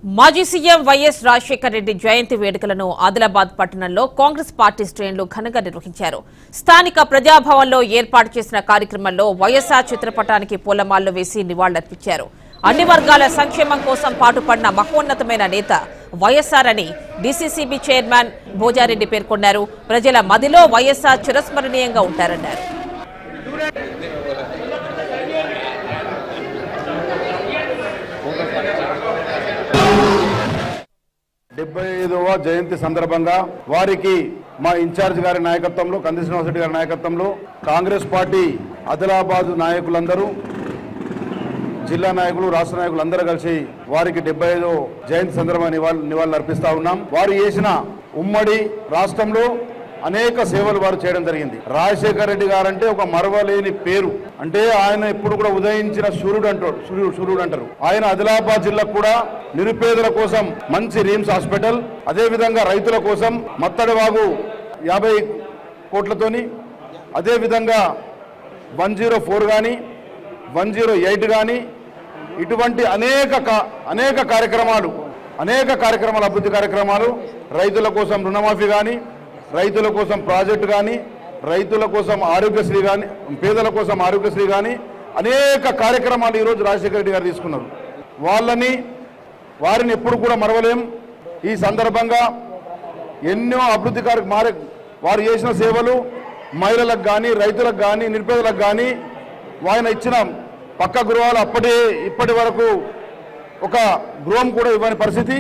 మాజీ CM YS Rajasekhara Reddy జయంతి వేడుకలను ఆదిలాబాద్ పట్టణంలో కాంగ్రెస్ పార్టీ శ్రేణులు ఘనంగా నిర్వహించారు. స్థానిక ప్రజాభవన్లో ఏర్పాటు చేసిన కార్యక్రమంలో వైఎస్ఆర్ చిత్రపటానికి పూలమాలలు వేసి నివాళులర్పించారు. అన్ని వర్గాల సంక్షేమం కోసం పాటుపడిన మహోన్నతమైన నేత వైఎస్ఆర్ అని డీసీసీబీ చైర్మన్ భోజారెడ్డి పేర్కొన్నారు. ప్రజల మదిలో వైఎస్ఆర్ చిరస్మరణీయంగా ఉంటారన్నారు. 75వ జయంతి సందర్భంగా వారికి మా ఇన్ఛార్జ్ గారి నాయకత్వంలో కంది శ్రీనివాసరెడ్డి గారి నాయకత్వంలో కాంగ్రెస్ పార్టీ ఆదిలాబాద్ నాయకులందరూ జిల్లా నాయకులు రాష్ట్ర నాయకులు అందరూ కలిసి వారికి 75వ జయంతి సందర్భంగా నివాళులు అర్పిస్తా ఉన్నాం. వారు చేసిన ఉమ్మడి రాష్ట్రంలో అనేక సేవలు వారు చేయడం జరిగింది. రాజశేఖర రెడ్డి గారంటే ఒక మరవలేని పేరు. అంటే ఆయన ఎప్పుడు కూడా ఉదయించిన సూర్యుడు అంటారు. ఆయన ఆదిలాబాద్ జిల్లా కూడా నిరుపేదల కోసం మంచి రిమ్స్ హాస్పిటల్, అదే విధంగా రైతుల కోసం మత్తడి వాగు 50 కోట్లతోని, అదే విధంగా 104 కానీ 108 కానీ ఇటువంటి అనేక కార్యక్రమాలు అభివృద్ధి కార్యక్రమాలు, రైతుల కోసం రుణమాఫీ కానీ, రైతుల కోసం ప్రాజెక్టు కానీ, రైతుల కోసం ఆరోగ్యశ్రీ కానీ, పేదల కోసం ఆరోగ్యశ్రీ కానీ అనేక కార్యక్రమాలు ఈరోజు రాజశేఖర రెడ్డి గారు తీసుకున్నారు. వారిని ఎప్పుడు కూడా మరవలేం. ఈ సందర్భంగా ఎన్నో అభివృద్ధి వారు చేసిన సేవలు మహిళలకు కానీ, రైతులకు కానీ, నిరుపేదలకు కానీ, ఆయన ఇచ్చిన పక్క గృహాలు ఇప్పటి వరకు ఒక గృహం కూడా ఇవ్వని పరిస్థితి.